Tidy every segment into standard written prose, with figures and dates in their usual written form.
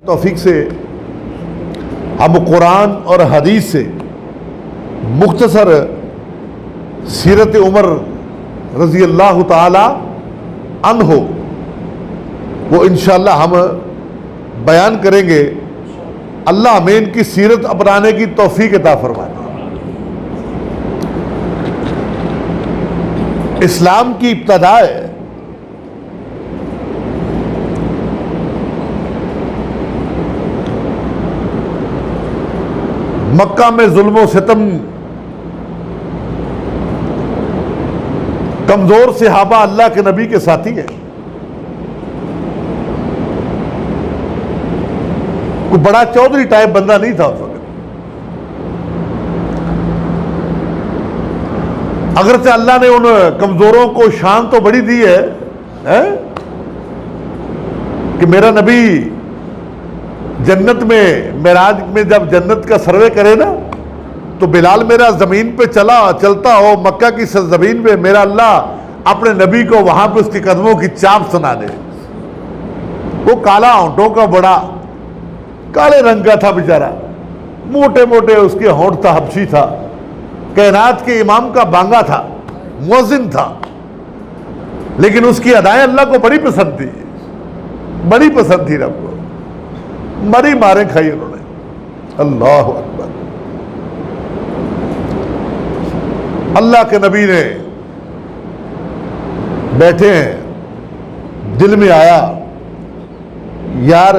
توفیق سے ہم قرآن اور حدیث سے مختصر سیرت عمر رضی اللہ تعالی عنہ وہ انشاءاللہ ہم بیان کریں گے۔ اللہ ہمیں ان کی سیرت اپنانے کی توفیق عطا فرمائے۔ اسلام کی ابتدا ہے مکہ میں ظلم و ستم، کمزور صحابہ اللہ کے نبی کے ساتھی ہیں، کوئی بڑا چودھری ٹائپ بندہ نہیں تھا اس وقت۔ اگرچہ اللہ نے ان کمزوروں کو شان تو بڑی دی ہے کہ میرا نبی جنت میں معراج میں جب جنت کا سروے کرے نا تو بلال میرا زمین پہ چلتا ہو مکہ کی سرزمین میں، میرا اللہ اپنے نبی کو وہاں پہ اس کے قدموں کی چاپ سنا دے۔ وہ کالا ہونٹوں کا بڑا کالے رنگ کا تھا بیچارہ، موٹے موٹے اس کے ہونٹ تھا، حبشی تھا، کائنات کے امام کا بانگا تھا، مؤذن تھا، لیکن اس کی ادائیں اللہ کو بڑی پسند تھی، بڑی پسند تھی رب کو۔ مری ماریں کھائی انہوں نے۔ اللہ اکبر۔ اللہ کے نبی نے بیٹھے ہیں، دل میں آیا یار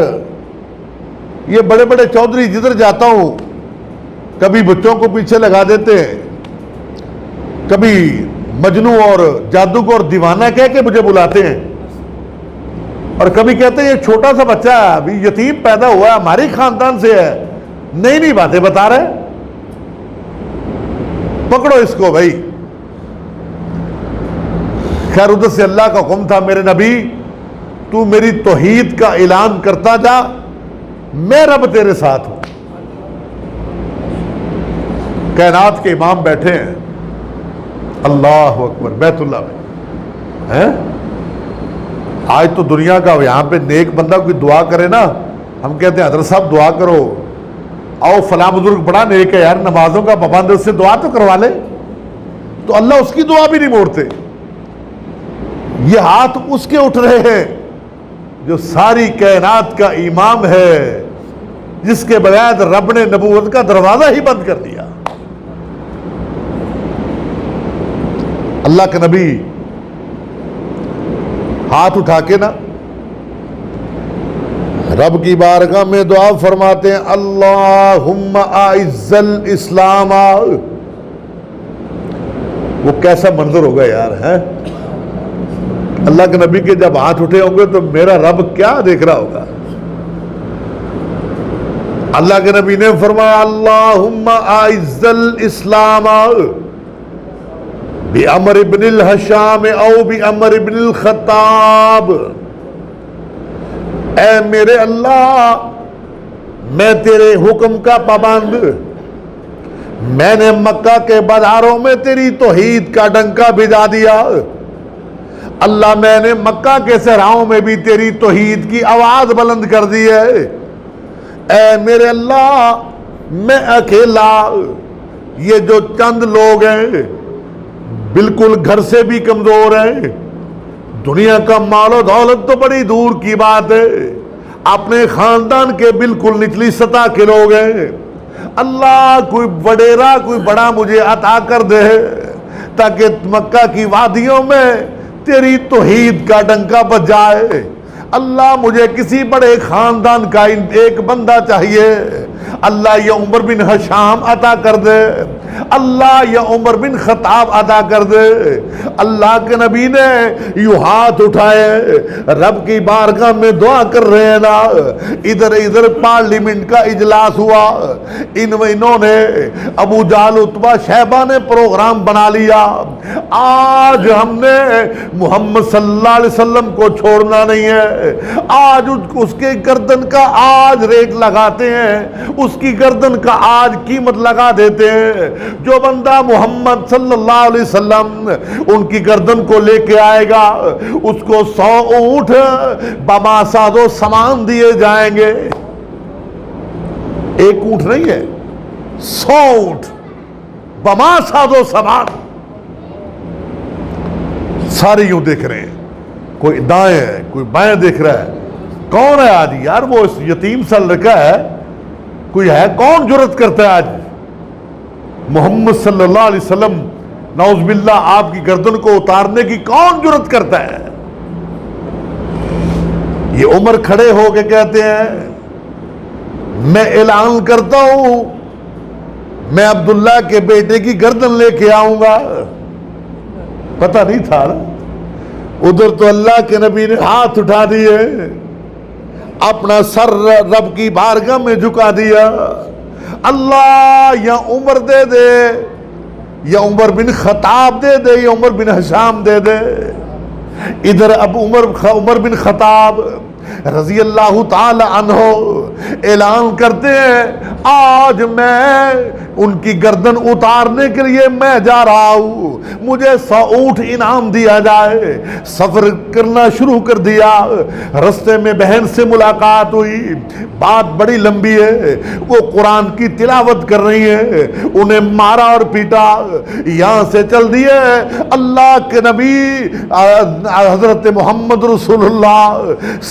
یہ بڑے بڑے چودھری جدھر جاتا ہوں کبھی بچوں کو پیچھے لگا دیتے ہیں، کبھی مجنو اور جادوگر اور دیوانہ کہہ کے مجھے بلاتے ہیں، اور کبھی کہتے ہیں یہ چھوٹا سا بچہ ہے ابھی یتیم پیدا ہوا ہے ہماری خاندان سے ہے، نئی نئی باتیں بتا رہے، پکڑو اس کو بھائی۔ خیر ادھر سے اللہ کا حکم تھا، میرے نبی تو میری توحید کا اعلان کرتا جا، میں رب تیرے ساتھ ہوں۔ کائنات کے امام بیٹھے ہیں، اللہ اکبر، بیت اللہ میں۔ آج تو دنیا کا یہاں پہ نیک بندہ کوئی دعا کرے نا، ہم کہتے ہیں حضرت صاحب دعا کرو، آؤ فلاں بزرگ بڑا نیک ہے یار، نمازوں کا پابند ہے، اس سے دعا تو کروا لے، تو اللہ اس کی دعا بھی نہیں موڑتے۔ یہ ہاتھ اس کے اٹھ رہے ہیں جو ساری کائنات کا امام ہے، جس کے بغیر رب نے نبوت کا دروازہ ہی بند کر دیا۔ اللہ کے نبی ہاتھ اٹھا کے نا رب کی بارگاہ میں دعا فرماتے ہیں، اللہم اعز الاسلام۔ وہ کیسا منظر ہوگا یار، ہے اللہ کے نبی کے جب ہاتھ اٹھے ہوں گے تو میرا رب کیا دیکھ رہا ہوگا۔ اللہ کے نبی نے فرمایا، اللہم اعز الاسلام بعمر بن الحشام او بعمر بن الخطاب۔ اے میرے اللہ، میں تیرے حکم کا پابند، میں نے مکہ کے بازاروں میں تیری توحید کا ڈنکا بجا دیا، اللہ میں نے مکہ کے صحراؤں میں بھی تیری توحید کی آواز بلند کر دی ہے۔ اے میرے اللہ، میں اکیلا، یہ جو چند لوگ ہیں بالکل گھر سے بھی کمزور ہیں، دنیا کا مال و دولت تو بڑی دور کی بات ہے، اپنے خاندان کے بالکل نچلی سطح کے لوگ ہیں، اللہ کوئی وڈیرا کوئی بڑا مجھے عطا کر دے تاکہ مکہ کی وادیوں میں تیری توحید کا ڈنکا بج جائے۔ اللہ مجھے کسی بڑے خاندان کا ایک بندہ چاہیے، اللہ یہ عمر بن حشام عطا کر دے، اللہ یہ عمر بن خطاب عطا کر دے۔ اللہ کے نبی نے یوں ہاتھ اٹھائے، رب کی بارگاہ میں دعا کر رہے ہیں نا، ادھر پارلیمنٹ کا اجلاس ہوا، انہوں نے ابو جہل عتبہ شیبہ نے پروگرام بنا لیا، آج ہم نے محمد صلی اللہ علیہ وسلم کو چھوڑنا نہیں ہے، آج اس کے گردن کا آج ریٹ لگاتے ہیں، اس کی گردن کا آج قیمت لگا دیتے ہیں۔ جو بندہ محمد صلی اللہ علیہ وسلم ان کی گردن کو لے کے آئے گا، اس کو 100 اونٹ بما ساز و سامان دیے جائیں گے۔ ایک اونٹ نہیں ہے، 100 اونٹ، بما ساز و سامان، سارے یوں دیکھ رہے ہیں، کوئی دائیں ہے کوئی بائیں دیکھ رہا ہے، کون ہے آج یار وہ اس یتیم سا لڑکا ہے، کوئی ہے کون جرت کرتا ہے آج محمد صلی اللہ علیہ وسلم نعوذ باللہ آپ کی گردن کو اتارنے کی کون جرت کرتا ہے؟ یہ عمر کھڑے ہو کے کہتے ہیں میں اعلان کرتا ہوں میں عبداللہ کے بیٹے کی گردن لے کے آؤں گا۔ پتہ نہیں تھا نا، ادھر تو اللہ کے نبی نے ہاتھ اٹھا دیے، اپنا سر رب کی بارگاہ میں جھکا دیا، اللہ یا عمر دے دے یا عمر بن خطاب دے دے یا عمر بن ہشام دے دے۔ ادھر اب عمر بن خطاب رضی اللہ تعالی عنہ اعلان کرتے ہیں آج میں ان کی گردن اتارنے کے لیے میں جا رہا ہوں، مجھے 100 اونٹ انعام دیا جائے۔ سفر کرنا شروع کر دیا، رستے میں بہن سے ملاقات ہوئی، بات بڑی لمبی ہے، وہ قرآن کی تلاوت کر رہی ہے، انہیں مارا اور پیٹا، یہاں سے چل دیے۔ اللہ کے نبی حضرت محمد رسول اللہ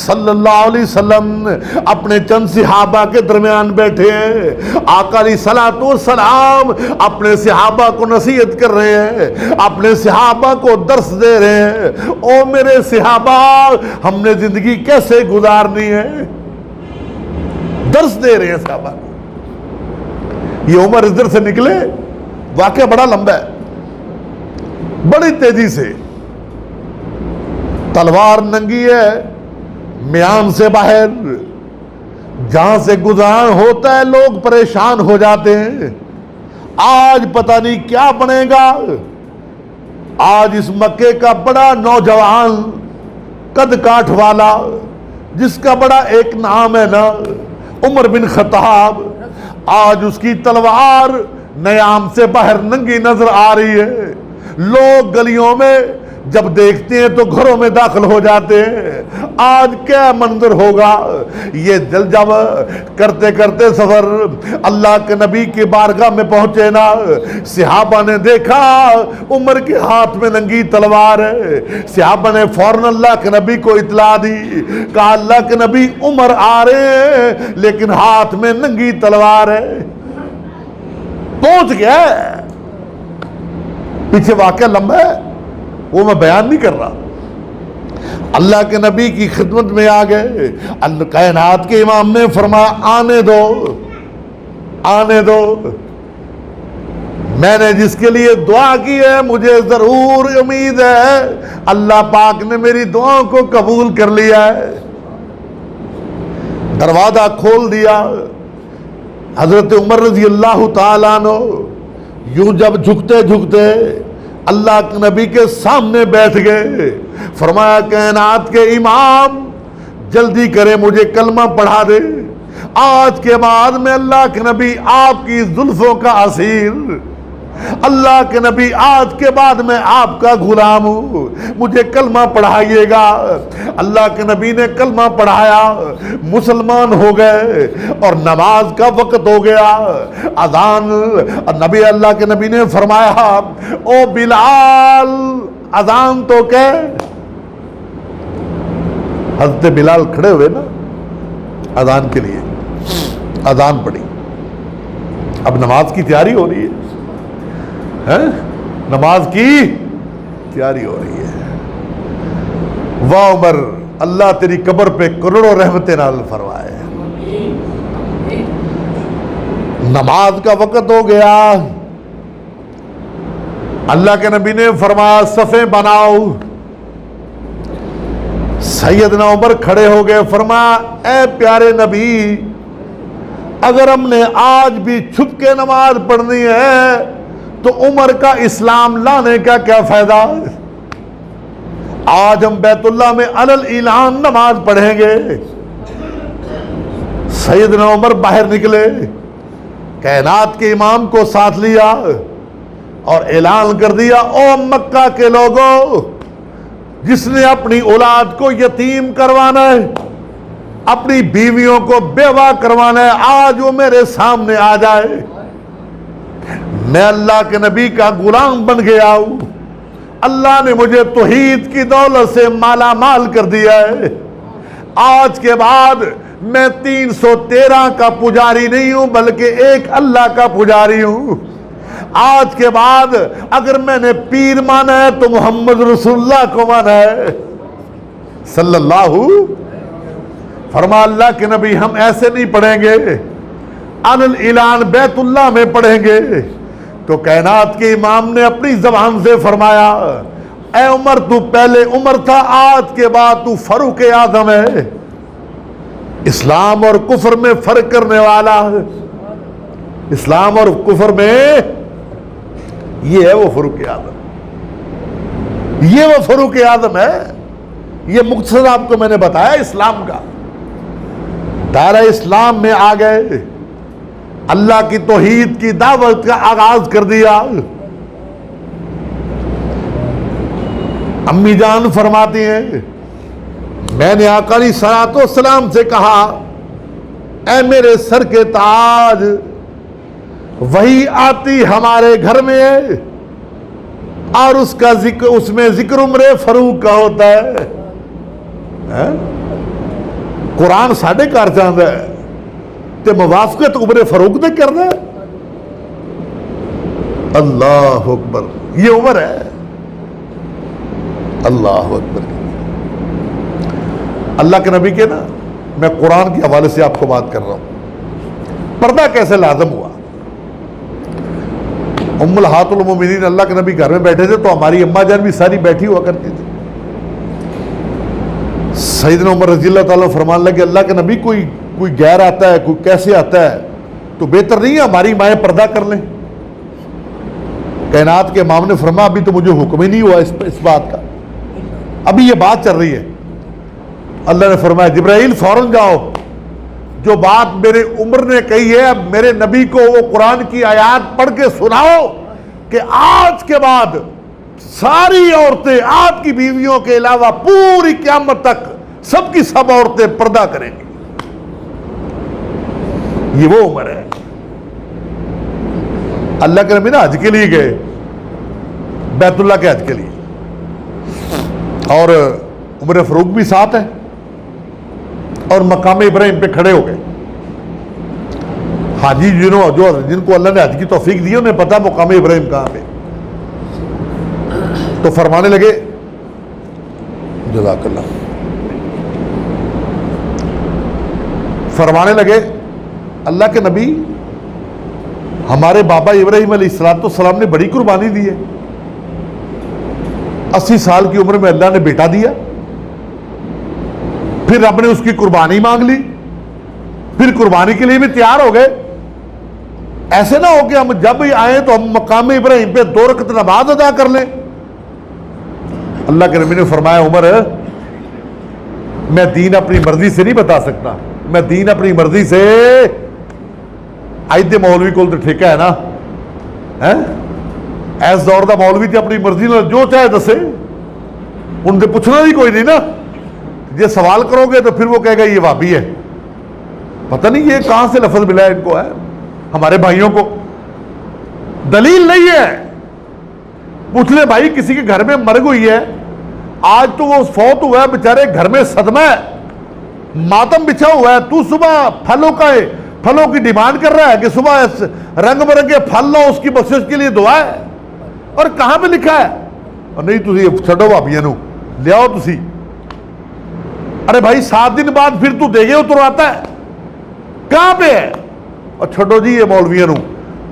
صلی اللہ علیہ وسلم اپنے چند صحابہ کے درمیان بیٹھے ہیں، آقا علیہ الصلوۃ والسلام اپنے صحابہ کو نصیحت کر رہے ہیں، اپنے صحابہ کو درس دے رہے ہیں، او میرے صحابہ ہم نے زندگی کیسے گزارنی ہے، درس دے رہے ہیں صحابہ کو۔ یہ عمر ادھر سے نکلے، واقعہ بڑا لمبا ہے، بڑی تیزی سے تلوار ننگی ہے، میان سے باہر، جہاں سے گزار ہوتا ہے لوگ پریشان ہو جاتے ہیں، آج پتہ نہیں کیا بنے گا۔ آج اس مکے کا بڑا نوجوان قد کاٹھ والا جس کا بڑا ایک نام ہے نا عمر بن خطاب، آج اس کی تلوار نیام سے باہر ننگی نظر آ رہی ہے، لوگ گلیوں میں جب دیکھتے ہیں تو گھروں میں داخل ہو جاتے ہیں۔ آج کیا منظر ہوگا؟ یہ دل جب کرتے کرتے سفر اللہ کے نبی کی بارگاہ میں پہنچے نا، صحابہ نے دیکھا عمر کے ہاتھ میں ننگی تلوار ہے، صحابہ نے فوراً اللہ کے نبی کو اطلاع دی، کہا اللہ کے نبی عمر آ رہے ہیں لیکن ہاتھ میں ننگی تلوار ہے۔ پہنچ گیا، پیچھے واقعہ لمبا ہے وہ میں بیان نہیں کر رہا۔ اللہ کے نبی کی خدمت میں آ گئے، اللہ کائنات کے امام نے فرمایا آنے دو آنے دو، میں نے جس کے لیے دعا کی ہے مجھے ضرور امید ہے اللہ پاک نے میری دعاؤں کو قبول کر لیا ہے۔ دروازہ کھول دیا، حضرت عمر رضی اللہ تعالیٰ عنہ یوں جب جھکتے جھکتے اللہ کے نبی کے سامنے بیٹھ گئے، فرمایا کائنات کے امام جلدی کرے مجھے کلمہ پڑھا دے، آج کے بعد میں اللہ کے نبی آپ کی زلفوں کا اسیر، اللہ کے نبی آج کے بعد میں آپ کا غلام ہوں، مجھے کلمہ پڑھائیے گا۔ اللہ کے نبی نے کلمہ پڑھایا، مسلمان ہو گئے اور نماز کا وقت ہو گیا، اذان، نبی اللہ کے نبی نے فرمایا او بلال اذان تو کہ، حضرت بلال کھڑے ہوئے نا اذان کے لیے، اذان پڑھی، اب نماز کی تیاری ہو رہی ہے، نماز کی تیاری ہو رہی ہے۔ واہ عمر، اللہ تیری قبر پہ کروڑوں رحمتیں نازل فرمائے۔ نماز کا وقت ہو گیا، اللہ کے نبی نے فرمایا صفیں بناؤ، سیدنا عمر کھڑے ہو گئے، فرمایا اے پیارے نبی اگر ہم نے آج بھی چھپ کے نماز پڑھنی ہے تو عمر کا اسلام لانے کا کیا فائدہ؟ آج ہم بیت اللہ میں علل اعلان نماز پڑھیں گے۔ سیدنا عمر باہر نکلے، کائنات کے امام کو ساتھ لیا اور اعلان کر دیا او مکہ کے لوگوں، جس نے اپنی اولاد کو یتیم کروانا ہے اپنی بیویوں کو بیوہ کروانا ہے، آج وہ میرے سامنے آ جائے، میں اللہ کے نبی کا غلام بن گیا ہوں، اللہ نے مجھے توحید کی دولت سے مالا مال کر دیا ہے، آج کے بعد میں 313 کا پجاری نہیں ہوں بلکہ ایک اللہ کا پجاری ہوں، آج کے بعد اگر میں نے پیر مانا ہے تو محمد رسول اللہ کو مانا ہے صلی اللہ۔ فرما اللہ کے نبی ہم ایسے نہیں پڑھیں گے، اعلان بیت اللہ میں پڑھیں گے۔ تو کائنات کے امام نے اپنی زبان سے فرمایا، اے عمر تو پہلے عمر تھا، آج کے بعد تو فاروق اعظم ہے، اسلام اور کفر میں فرق کرنے والا ہے، اسلام اور کفر میں یہ ہے وہ فاروق اعظم، یہ وہ فاروق اعظم ہے۔ یہ مقصد آپ کو میں نے بتایا اسلام کا، دائرہ اسلام میں آ گئے، اللہ کی توحید کی دعوت کا آغاز کر دیا۔ امی جان فرماتی ہیں میں نے آقا علیہ الصلوۃ والسلام سے کہا، اے میرے سر کے تاج، وہی آتی ہمارے گھر میں ہے اور اس کا ذکر، اس میں ذکر عمر فاروق کا ہوتا ہے، قرآن ساڑھے کار چاہتا ہے تے موافقت عمر فاروق نے کرنا ہے۔ اللہ اکبر، یہ عمر ہے، اللہ اکبر۔ اللہ کے نبی کے نا، میں قرآن کے حوالے سے آپ کو بات کر رہا ہوں، پردہ کیسے لازم ہوا۔ ام الہات المومنین اللہ کے نبی گھر میں بیٹھے تھے تو ہماری اماں جان بھی ساری بیٹھی ہوا کرتی تھی۔ سیدنا عمر رضی اللہ تعالیٰ فرمان لگے، اللہ کے نبی کوئی غیر آتا ہے، کوئی کیسے آتا ہے، تو بہتر نہیں ہے ہماری مائیں پردہ کر لیں۔ کائنات کے امام نے فرمایا ابھی تو مجھے حکم ہی نہیں ہوا اس بات کا، ابھی یہ بات چل رہی ہے۔ اللہ نے فرمایا جبرائیل فوراً جاؤ، جو بات میرے عمر نے کہی ہے میرے نبی کو وہ قرآن کی آیات پڑھ کے سناؤ کہ آج کے بعد ساری عورتیں آپ کی بیویوں کے علاوہ پوری قیامت تک سب کی سب عورتیں پردہ کریں گی۔ یہ وہ عمر ہے۔ اللہ کے نبی نا حج کے لیے گئے، بیت اللہ کے حج کے لیے، اور عمر فاروق بھی ساتھ ہے، اور مقام ابراہیم پہ کھڑے ہو گئے۔ حاجی جن کو اللہ نے حج کی توفیق دی انہیں پتا مقام ابراہیم کہاں پہ، تو فرمانے لگے جزاک اللہ، فرمانے لگے اللہ کے نبی ہمارے بابا ابراہیم علیہ السلام نے بڑی قربانی دی ہے، 80 سال کی عمر میں اللہ نے بیٹا دیا، پھر رب نے اس کی قربانی مانگ لی، پھر قربانی کے لیے بھی تیار ہو گئے۔ ایسے نہ ہو کہ ہم جب ہی آئیں تو ہم مقام ابراہیم پہ 2 رکعت نماز ادا کر لیں۔ اللہ کے نبی نے فرمایا عمر میں دین اپنی مرضی سے نہیں بتا سکتا، میں دین اپنی مرضی سے آئیدے مولوی کو تو ٹھیکہ ہے نا، ایس دور دا مولوی تھی اپنی مرضی نے جو چاہے دسے، ان سے پوچھنا بھی کوئی نہیں نا، یہ سوال کرو گے تو پھر وہ کہے گا یہ وہابی ہے، پتہ نہیں یہ کہاں سے لفظ ملا ہے ان کو، ہے ہمارے بھائیوں کو دلیل نہیں ہے۔ پوچھ لے بھائی کسی کے گھر میں مرگ ہوئی ہے، آج تو وہ فوت ہوا ہے بیچارے گھر میں صدمہ ہے، ماتم بچھا ہوا ہے، تو صبح پھلوں کی ڈیمانڈ کر رہا ہے کہ صبح رنگ برنگے پھل لو، اس کی بخشش کے لیے دعا ہے، اور کہاں پہ لکھا ہے؟ اور نہیں تسی چھڈو بھابیاں نو لے آؤ تسی، ارے بھائی 7 دن بعد پھر تو دے گے اترواتا ہے، کہاں پہ ہے؟ اور چھوڑو جی یہ مولویاں نو،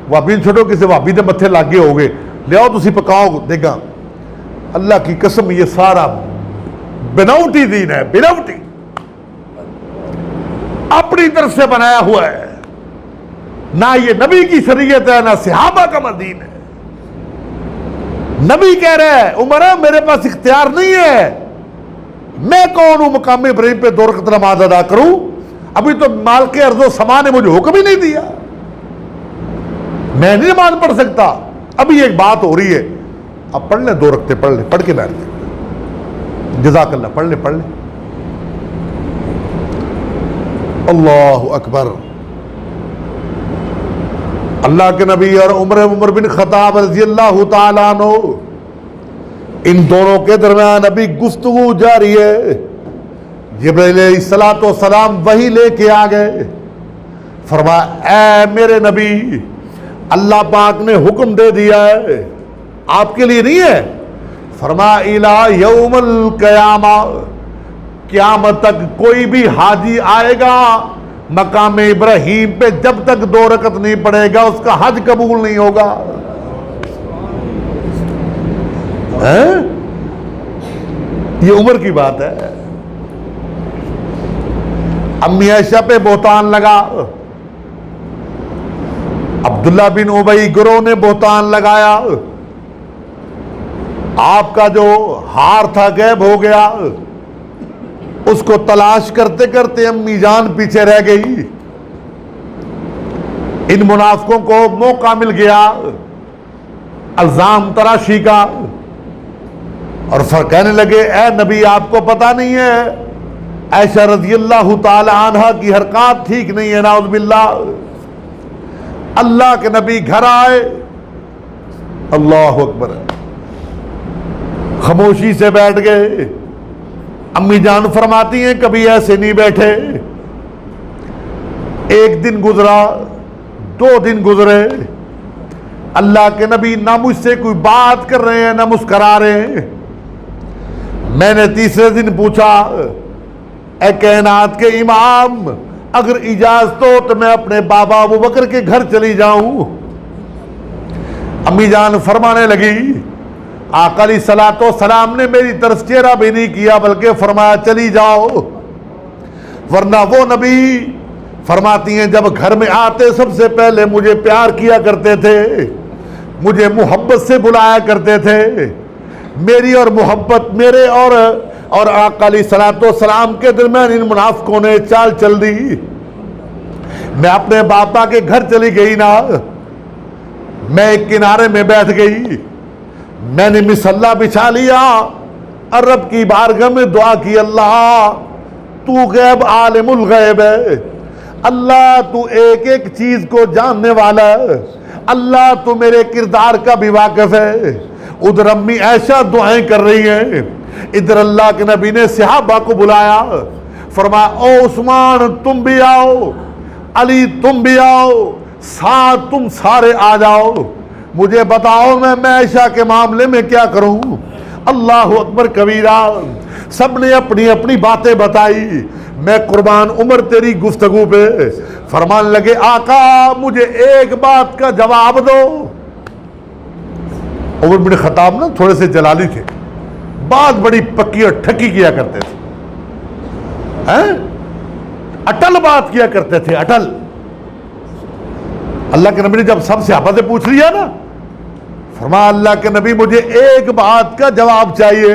بھابی چھوڑو کسی بھابی دے متھے لاگے ہو گے، لے آؤ تسی پکاؤ دے گا۔ اللہ کی قسم یہ سارا بناوٹی دین ہے، بناوٹی اپنی طرف سے بنایا ہوا ہے، نہ یہ نبی کی شریعت ہے نہ صحابہ کا دین ہے۔ نبی کہہ رہے ہیں عمر میرے پاس اختیار نہیں ہے، میں کون ہوں مقام ابراہیم پہ 2 رکعت نماز ادا کروں؟ ابھی تو مالک ارض و سما نے مجھے حکم ہی نہیں دیا، میں نہیں نماز پڑھ سکتا۔ ابھی ایک بات ہو رہی ہے، اب پڑھ لیں 2 رکعتیں، پڑھ لیں، پڑھ کے بیٹھ لیں، جزاک اللہ، پڑھ لیں۔ اللہ اکبر. اللہ کے نبی اور عمر بن خطاب رضی اللہ تعالیٰ عنہ، ان دونوں کے درمیان ابھی گفتگو جاری ہے. جبرائیل علیہ الصلوۃ والسلام وحی لے کے آ گئے. فرمایا اے میرے نبی، اللہ پاک نے حکم دے دیا ہے، آپ کے لیے نہیں ہے. فرمایا الی یوم القیامہ، قیامت تک کوئی بھی حاجی آئے گا مقام ابراہیم پہ، جب تک 2 رکعت نہیں پڑھے گا اس کا حج قبول نہیں ہوگا. یہ عمر کی بات ہے. امی عائشہ پہ بہتان لگا، عبداللہ بن ابی گروہ نے بہتان لگایا، آپ کا جو ہار تھا غائب ہو گیا، اس کو تلاش کرتے کرتے امی جان پیچھے رہ گئی. ان منافقوں کو موقع مل گیا الزام تراشی کا، اور کہنے لگے اے نبی آپ کو پتہ نہیں ہے عائشہ رضی اللہ تعالی عنہ کی حرکات ٹھیک نہیں ہے، نعوذ باللہ. اللہ کے نبی گھر آئے، اللہ اکبر، خاموشی سے بیٹھ گئے. امی جان فرماتی ہیں کبھی ایسے نہیں بیٹھے. 1 دن گزرا، 2 دن گزرے، اللہ کے نبی نہ مجھ سے کوئی بات کر رہے ہیں نہ مسکرا رہے ہیں. میں نے تیسرے دن پوچھا اے کائنات کے امام، اگر اجازت ہو تو میں اپنے بابا ابو بکر کے گھر چلی جاؤں. امی جان فرمانے لگی آقا علیہ الصلوۃ والسلام نے میری طرف چہرہ بھی نہیں کیا بلکہ فرمایا چلی جاؤ. ورنہ وہ نبی فرماتی ہیں جب گھر میں آتے سب سے پہلے مجھے پیار کیا کرتے تھے، مجھے محبت سے بلایا کرتے تھے. میری اور محبت، میرے اور آقا علیہ الصلوۃ والسلام کے درمیان ان منافقوں نے چال چل دی. میں اپنے باپا کے گھر چلی گئی نا، میں ایک کنارے میں بیٹھ گئی، میں نے مصلی بچھا لیا اور رب کی بارگاہ میں دعا کی اللہ تو غیب عالم الغیب ہے، اللہ تو ایک ایک چیز کو جاننے والا ہے، اللہ تو میرے کردار کا بھی واقف ہے. ادھر امی عائشہ دعائیں کر رہی ہیں، ادھر اللہ کے نبی نے صحابہ کو بلایا، فرمایا او عثمان تم بھی آؤ، علی تم بھی آؤ، ساتھ تم سارے آ جاؤ، مجھے بتاؤ میں عائشہ کے معاملے میں کیا کروں. اللہ اکبر کبیرہ. سب نے اپنی اپنی باتیں بتائی. میں قربان عمر تیری گفتگو پہ. فرمان لگے آقا مجھے ایک بات کا جواب دو. عمر بن خطاب نا تھوڑے سے جلالی تھے، بات بڑی پکی اور ٹھکی کیا کرتے تھے، اٹل بات کیا کرتے تھے، اٹل. اللہ کے نبی نے جب سب صحابہ سے پوچھ لیا نا، فرمایا اللہ کے نبی مجھے ایک بات کا جواب چاہیے.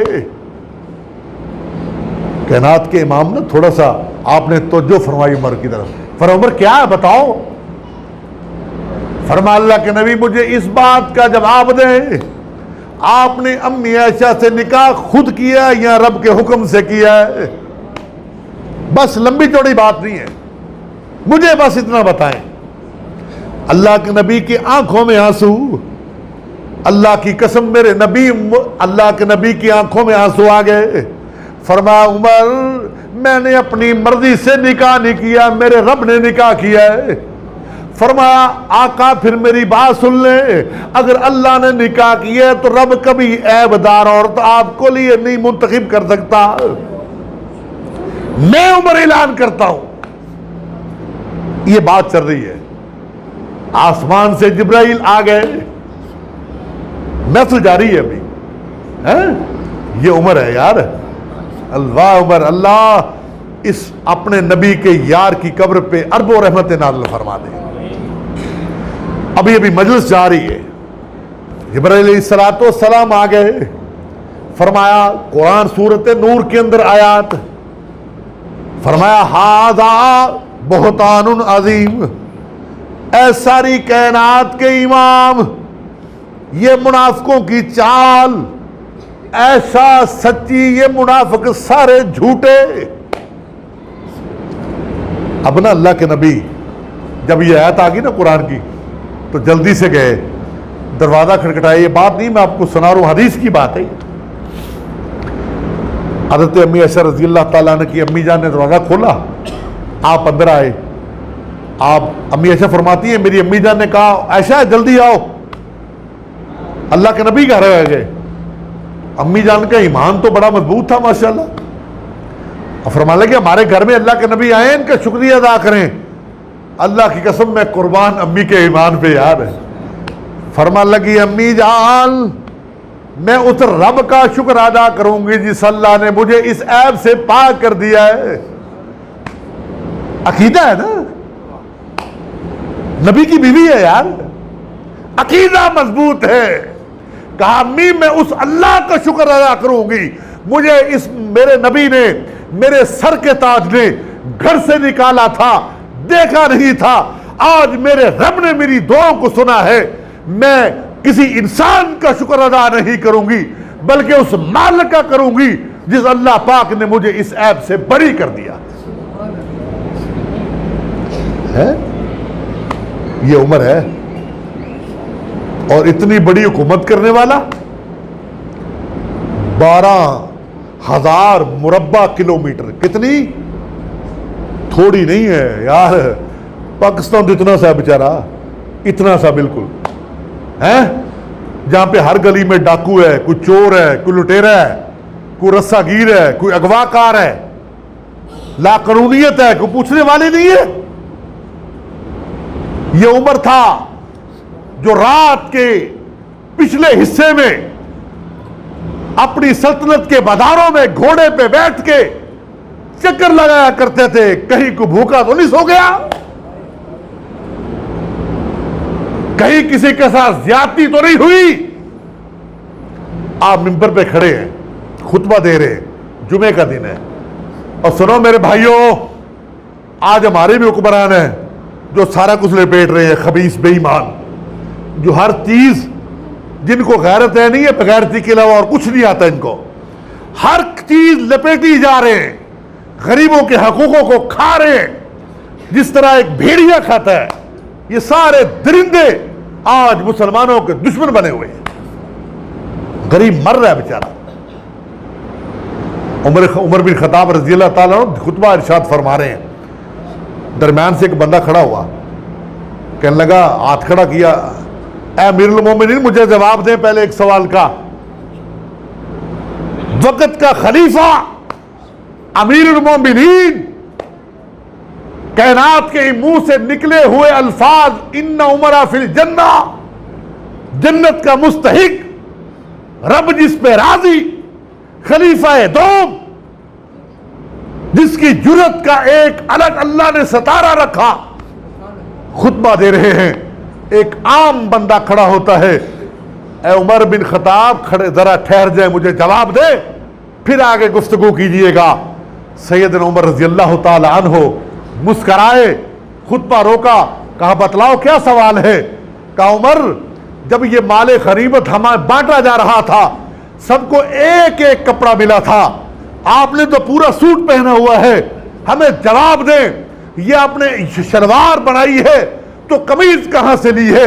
کائنات کے امام نے تھوڑا سا آپ نے توجہ فرمائی عمر کی طرف. فرمایا عمر کیا ہے بتاؤ. فرمایا اللہ کے نبی مجھے اس بات کا جواب دیں، آپ نے امی عائشہ سے نکاح خود کیا یا رب کے حکم سے کیا ہے؟ بس لمبی چوڑی بات نہیں ہے، مجھے بس اتنا بتائیں. اللہ کے نبی کی آنکھوں میں آنسو، اللہ کی قسم میرے نبی، اللہ کے نبی کی آنکھوں میں آنسو آ گئے. فرمایا عمر میں نے اپنی مرضی سے نکاح نہیں کیا، میرے رب نے نکاح کیا ہے. فرمایا آقا پھر میری بات سن لیں، اگر اللہ نے نکاح کیا ہے تو رب کبھی عیب دار عورت آپ کو لیے نہیں منتخب کر سکتا. میں عمر اعلان کرتا ہوں. یہ بات چل رہی ہے، آسمان سے جبرائیل آ گئے، محفل جاری ہے ابھی. یہ عمر ہے یار. اللہ عمر، اللہ اس اپنے نبی کے یار کی قبر پہ ارب و رحمت نازل فرما دے. ابھی مجلس جاری ہے. جبرائیل علیہ الصلوۃ والسلام آ گئے. فرمایا قرآن سورت نور کے اندر آیات، فرمایا ھذا بہتان عظیم، اے ساری کائنات کے امام یہ منافقوں کی چال ایسا سچی، یہ منافق سارے جھوٹے. اب نا اللہ کے نبی جب یہ آیت آ گئی نا قرآن کی تو جلدی سے گئے, دروازہ کھٹکھٹایا. یہ بات نہیں میں آپ کو سنا رہا ہوں, حدیث کی بات ہے. حضرت امی عائشہ رضی اللہ تعالیٰ عنہ کی امی جان نے دروازہ کھولا, آپ اندر آئے. آپ امی عائشہ فرماتی ہیں میری امی جان نے کہا عائشہ جلدی آؤ, اللہ کے نبی گھر آ گئے. امی جان کا ایمان تو بڑا مضبوط تھا ماشاءاللہ, اور فرمانے لگے ہمارے گھر میں اللہ کے نبی آئے, ان کا شکریہ ادا کریں. اللہ کی قسم میں قربان امی کے ایمان پہ یاد ہے. فرمان لگی امی جان میں اس رب کا شکر ادا کروں گی جس اللہ نے مجھے اس عیب سے پاک کر دیا ہے. عقیدہ ہے نا, نبی کی بیوی ہے یار, عقیدہ مضبوط ہے. کہا امی میں اس اللہ کا شکر ادا کروں گی, مجھے اس میرے نبی نے میرے سر کے تاج نے گھر سے نکالا تھا, دیکھا نہیں تھا. آج میرے رب نے میری دعاؤں کو سنا ہے. میں کسی انسان کا شکر ادا نہیں کروں گی بلکہ اس مالک کا کروں گی جس اللہ پاک نے مجھے اس عیب سے بری کر دیا ہے. یہ عمر ہے اور اتنی بڑی حکومت کرنے والا, 12,000 مربع کلومیٹر, کتنی تھوڑی نہیں ہے یار. پاکستان تو اتنا سا بیچارہ, اتنا سا بالکل ہے, جہاں پہ ہر گلی میں ڈاکو ہے, کوئی چور ہے, کوئی لٹیرا ہے, کوئی رسا گیر ہے, کوئی اغوا کار ہے, لا قانونیت ہے, کوئی پوچھنے والے نہیں ہے. یہ عمر تھا جو رات کے پچھلے حصے میں اپنی سلطنت کے بازاروں میں گھوڑے پہ بیٹھ کے چکر لگایا کرتے تھے, کہیں کو بھوکا تو نہیں سو گیا, کہیں کسی کے ساتھ زیادتی تو نہیں ہوئی. آپ ممبر پہ کھڑے ہیں, خطبہ دے رہے ہیں, جمعے کا دن ہے, اور سنو میرے بھائیوں آج ہمارے بھی حکمران ہیں جو سارا کچھ لپیٹ رہے ہیں, خبیث بے ایمان, جو ہر چیز جن کو غیرت ہے نہیں ہے, بغیرتی کے علاوہ اور کچھ نہیں آتا ان کو, ہر چیز لپیٹی جا رہے ہیں, غریبوں کے حقوقوں کو کھا رہے ہیں جس طرح ایک بھیڑیا کھاتا ہے. یہ سارے درندے آج مسلمانوں کے دشمن بنے ہوئے ہیں. غریب مر رہا ہے بیچارہ. عمر بن خطاب رضی اللہ تعالیٰ عنہ خطبہ ارشاد فرما رہے ہیں, درمیان سے ایک بندہ کھڑا ہوا, کہنے لگا, ہاتھ کھڑا کیا, اے امیر المومنین مجھے جواب دیں پہلے ایک سوال کا. وقت کا خلیفہ امیر المومنین کائنات کے منہ سے نکلے ہوئے الفاظ ان عمر فی الجنہ, جنت کا مستحق, رب جس پہ راضی, خلیفہ دوم جس کی جرت کا ایک الگ اللہ نے ستارہ رکھا, خطبہ دے رہے ہیں. ایک عام بندہ کھڑا ہوتا ہے, اے عمر بن خطاب کھڑے, ذرا ٹھہر جائیں, مجھے جواب دے, پھر آگے گفتگو کیجئے گا. سیدنا عمر رضی اللہ تعالی عنہ مسکرائے, خطبہ روکا, کہا بتلاؤ کیا سوال ہے. کہا عمر جب یہ مال غنیمت ہمیں بانٹا جا رہا تھا, سب کو ایک ایک کپڑا ملا تھا, آپ نے تو پورا سوٹ پہنا ہوا ہے, ہمیں جواب دیں. یہ آپ نے شلوار بنائی ہے تو قمیض کہاں سے لی ہے,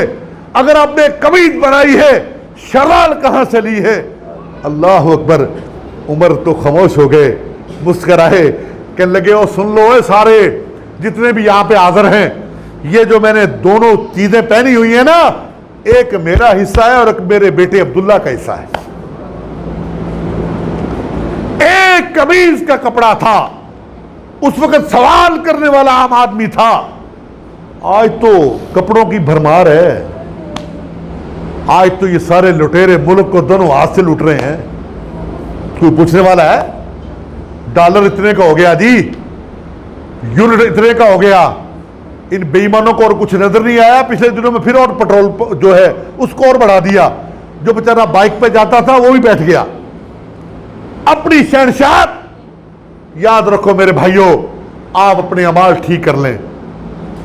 اگر آپ نے قمیض بنائی ہے شلوار کہاں سے لی ہے. اللہ اکبر. عمر تو خاموش ہو گئے, مسکرائے, کہنے لگے او سن لو اے سارے جتنے بھی یہاں پہ حاضر ہیں, یہ جو میں نے دونوں چیزیں پہنی ہوئی ہیں نا, ایک میرا حصہ ہے اور ایک میرے بیٹے عبداللہ کا حصہ ہے. ایک قمیض کا کپڑا تھا, اس وقت سوال کرنے والا عام آدمی تھا, آج تو کپڑوں کی بھرمار ہے. آج تو یہ سارے لٹیرے ملک کو دونوں ہاتھ سے لوٹ رہے ہیں. کوئی پوچھنے والا ہے ڈالر اتنے کا ہو گیا جی, یونٹ اتنے کا ہو گیا. ان بے ایمانوں کو اور کچھ نظر نہیں آیا. پچھلے دنوں میں پھر اور پٹرول جو ہے اس کو اور بڑھا دیا. جو بیچارہ بائک پہ جاتا تھا وہ بھی بیٹھ گیا. اپنی شہنشاہت یاد رکھو میرے بھائیوں, آپ اپنے اعمال ٹھیک کر لیں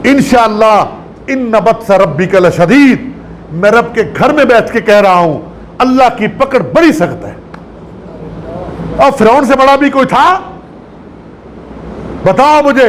انشاءاللہ. ان بطش ربک لشدید, میں رب کے گھر میں بیٹھ کے کہہ رہا ہوں, اللہ کی پکڑ بڑی سخت ہے. اور فرعون سے بڑا بھی کوئی تھا؟ بتاؤ مجھے.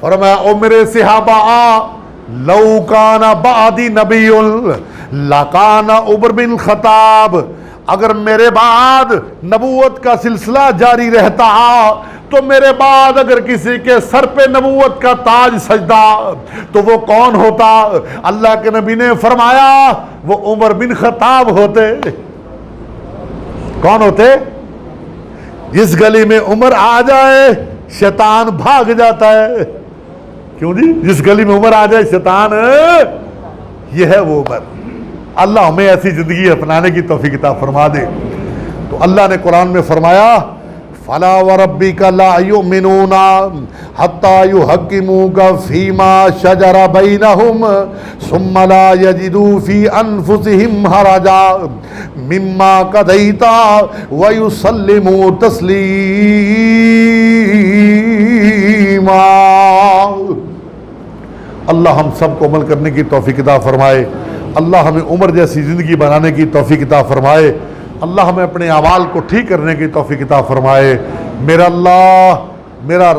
فرمایا او میرے صحابہ لو کان بعدی نبی لکان عمر بن خطاب، اگر میرے بعد نبوت کا سلسلہ جاری رہتا تو میرے بعد اگر کسی کے سر پہ نبوت کا تاج سجدہ تو وہ کون ہوتا؟ اللہ کے نبی نے فرمایا وہ عمر بن خطاب ہوتے۔ کون ہوتے؟ جس گلی میں عمر آ جائے شیطان بھاگ جاتا ہے۔ کیوں جی؟ جس گلی میں عمر آ جائے شیطان، یہ ہے وہ عمر۔ اللہ ہمیں ایسی زندگی اپنانے کی توفیق عطا فرما دے۔ تو اللہ نے قرآن میں فرمایا فَلَا وَرَبِّكَ لَا يُؤْمِنُونَ حَتَّى يُحَكِّمُوكَ فِي مَا شَجَرَ بَيْنَهُمْ ثُمَّ لَا يَجِدُوا فِي أَنفُسِهِمْ حَرَجًا مِمَّا قَضَيْتَ وَيُسَلِّمُوا تَسْلِيمًا۔ اللہ ہم سب کو عمل کرنے کی توفیق عطا فرمائے۔ اللہ ہمیں عمر جیسی زندگی بنانے کی توفیق عطا فرمائے۔ اللہ ہمیں اپنے اعمال کو ٹھیک کرنے کی توفیق عطا فرمائے۔ میرا اللہ، میرا